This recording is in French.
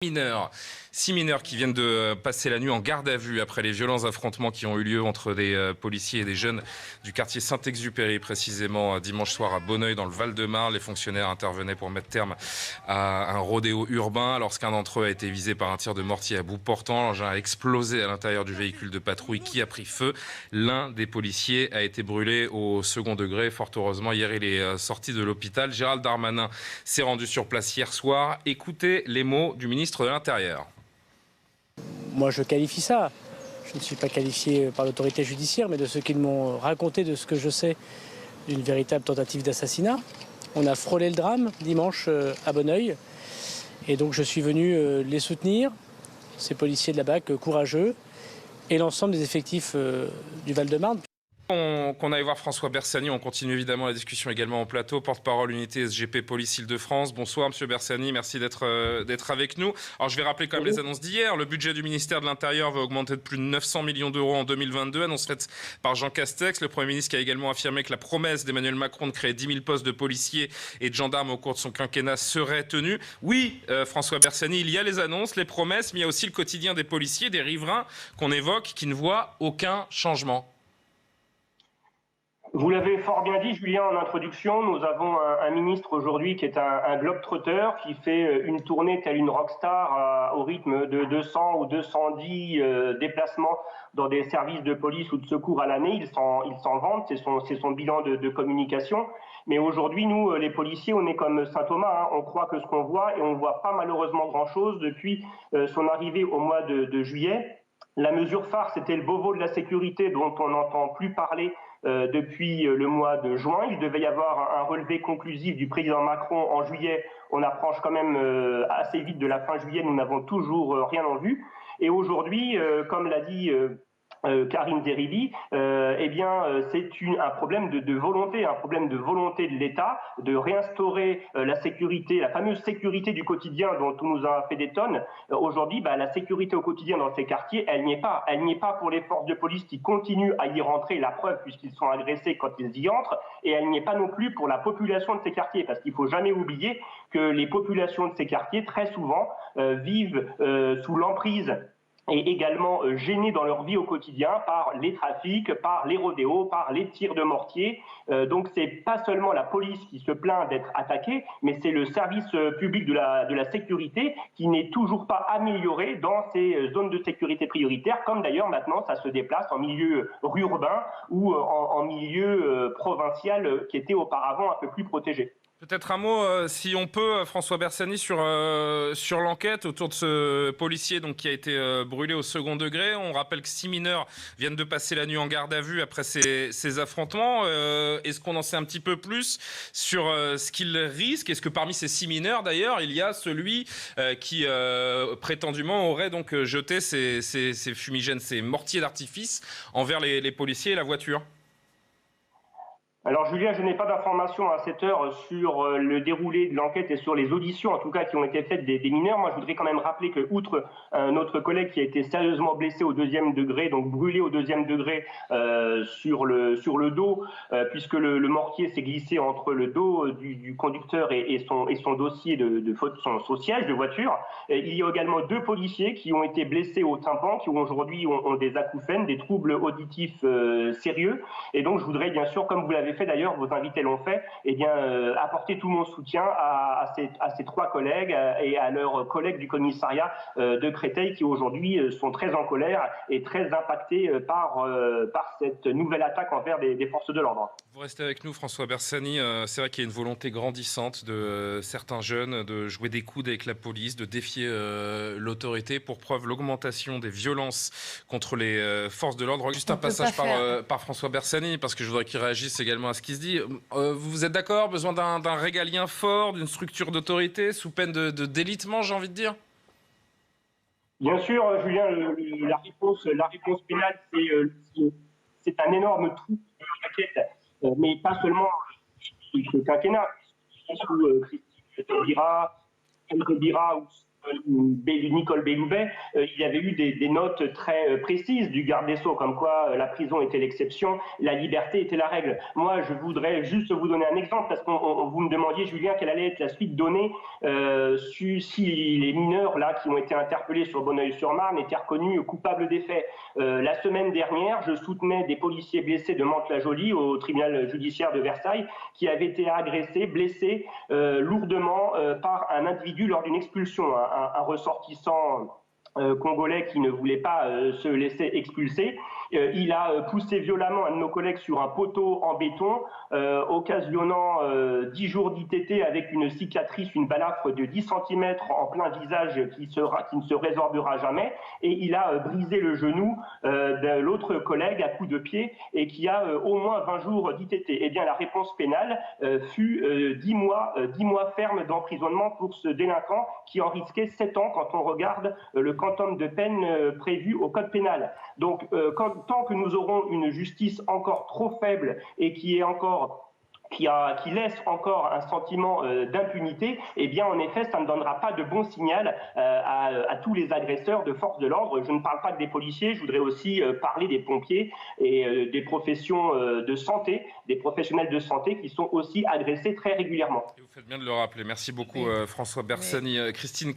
Six mineurs qui viennent de passer la nuit en garde à vue après les violents affrontements qui ont eu lieu entre des policiers et des jeunes du quartier Saint-Exupéry, précisément dimanche soir à Bonneuil dans le Val-de-Marne. Les fonctionnaires intervenaient pour mettre terme à un rodéo urbain lorsqu'un d'entre eux a été visé par un tir de mortier à bout portant. L'engin a explosé à l'intérieur du véhicule de patrouille qui a pris feu. L'un des policiers a été brûlé au second degré. Fort heureusement, hier il est sorti de l'hôpital. Gérald Darmanin s'est rendu sur place hier soir. Écoutez les mots du ministre de l'Intérieur. Moi, je qualifie ça. Je ne suis pas qualifié par l'autorité judiciaire, mais de ceux qui m'ont raconté, de ce que je sais, d'une véritable tentative d'assassinat. On a frôlé le drame dimanche à Bonneuil. Et donc, je suis venu les soutenir, ces policiers de la BAC courageux, et l'ensemble des effectifs du Val-de-Marne. Qu'on aille voir François Bersani. On continue évidemment la discussion également en plateau. Porte-parole unité SGP Police Île-de-France. Bonsoir Monsieur Bersani, merci d'être avec nous. Alors je vais rappeler quand même les annonces d'hier. Le budget du ministère de l'Intérieur va augmenter de plus de 900 millions d'euros en 2022. Annonce faite par Jean Castex. Le Premier ministre qui a également affirmé que la promesse d'Emmanuel Macron de créer 10 000 postes de policiers et de gendarmes au cours de son quinquennat serait tenue. Oui, François Bersani, il y a les annonces, les promesses, mais il y a aussi le quotidien des policiers, des riverains qu'on évoque, qui ne voient aucun changement. Vous l'avez fort bien dit, Julien, en introduction. Nous avons un ministre aujourd'hui qui est un globe-trotteur, qui fait une tournée telle une rockstar au rythme de 200 ou 210 déplacements dans des services de police ou de secours à l'année. Il s'en vante, c'est son bilan de communication. Mais aujourd'hui, nous, les policiers, on est comme saint Thomas, hein. On croit que ce qu'on voit et on ne voit pas malheureusement grand-chose depuis son arrivée au mois de juillet. La mesure phare, c'était le Beauvau de la sécurité dont on n'entend plus parler depuis le mois de juin. Il devait y avoir un relevé conclusif du président Macron en juillet. On approche quand même assez vite de la fin juillet. Nous n'avons toujours rien en vue. Et aujourd'hui, comme l'a dit Karine Zeribi, c'est un problème de volonté, un problème de volonté de l'État de réinstaurer la sécurité, la fameuse sécurité du quotidien dont on nous a fait des tonnes. Aujourd'hui, la sécurité au quotidien dans ces quartiers, elle n'y est pas. Elle n'y est pas pour les forces de police qui continuent à y rentrer, la preuve puisqu'ils sont agressés quand ils y entrent, et elle n'y est pas non plus pour la population de ces quartiers, parce qu'il ne faut jamais oublier que les populations de ces quartiers, très souvent, vivent sous l'emprise et également gênés dans leur vie au quotidien par les trafics, par les rodéos, par les tirs de mortier. Donc c'est pas seulement la police qui se plaint d'être attaquée, mais c'est le service public de la sécurité qui n'est toujours pas amélioré dans ces zones de sécurité prioritaires, comme d'ailleurs maintenant ça se déplace en milieu urbain ou en milieu provincial qui était auparavant un peu plus protégé. Peut-être un mot, si on peut, François Bersani, sur l'enquête autour de ce policier donc, qui a été brûlé au second degré. On rappelle que 6 mineurs viennent de passer la nuit en garde à vue après ces affrontements. Est-ce qu'on en sait un petit peu plus sur ce qu'ils risquent? Est-ce que parmi ces 6 mineurs, d'ailleurs, il y a celui qui prétendument aurait donc jeté ces fumigènes, ces mortiers d'artifice envers les policiers et la voiture? Alors Julien, je n'ai pas d'informations à cette heure sur le déroulé de l'enquête et sur les auditions, en tout cas, qui ont été faites des mineurs. Moi, je voudrais quand même rappeler que, outre notre collègue qui a été sérieusement blessé au 2e degré, donc brûlé au 2e degré sur le dos, puisque le mortier s'est glissé entre le dos du conducteur et son dossier son siège de voiture. Il y a également 2 policiers qui ont été blessés au tympan, qui aujourd'hui ont des acouphènes, des troubles auditifs sérieux. Et donc, je voudrais bien sûr, comme vous l'avez fait d'ailleurs, vos invités l'ont fait, apporter tout mon soutien à ces 3 collègues et à leurs collègues du commissariat de Créteil qui aujourd'hui sont très en colère et très impactés par cette nouvelle attaque envers des forces de l'ordre. Vous restez avec nous, François Bersani. C'est vrai qu'il y a une volonté grandissante de certains jeunes de jouer des coudes avec la police, de défier l'autorité. Pour preuve, l'augmentation des violences contre les forces de l'ordre. Juste un passage par François Bersani, parce que je voudrais qu'il réagisse également à ce qui se dit. Vous êtes d'accord? Besoin d'un régalien fort, d'une structure d'autorité, sous peine de délitement, j'ai envie de dire? Bien sûr, Julien, la réponse pénale, c'est un énorme trou de raquette, mais pas seulement sous le quinquennat, sous Christine Taubira ou Nicole Belloubet, il y avait eu des notes très précises du garde des Sceaux, comme quoi la prison était l'exception, la liberté était la règle. Moi, je voudrais juste vous donner un exemple, parce que vous me demandiez, Julien, quelle allait être la suite donnée si les mineurs là qui ont été interpellés sur Bonneuil-sur-Marne étaient reconnus coupables des faits. La semaine dernière, je soutenais des policiers blessés de Mantes-la-Jolie au tribunal judiciaire de Versailles qui avaient été agressés, blessés lourdement par un individu lors d'une expulsion, un ressortissant congolais qui ne voulait pas se laisser expulser. Il a poussé violemment un de nos collègues sur un poteau en béton, occasionnant 10 jours d'ITT avec une cicatrice, une balafre de 10 cm en plein visage qui ne se résorbera jamais. Et il a brisé le genou de l'autre collègue à coups de pied et qui a au moins 20 jours d'ITT. Eh bien, la réponse pénale fut 10 mois ferme d'emprisonnement pour ce délinquant qui en risquait 7 ans quand on regarde le quantum de peine prévu au code pénal. Donc, tant que nous aurons une justice encore trop faible et qui laisse encore un sentiment d'impunité, eh bien, en effet, ça ne donnera pas de bon signal à tous les agresseurs de forces de l'ordre. Je ne parle pas que des policiers, je voudrais aussi parler des pompiers et des professions de santé, des professionnels de santé qui sont aussi agressés très régulièrement. Et vous faites bien de le rappeler. Merci beaucoup, François Bersani. Christine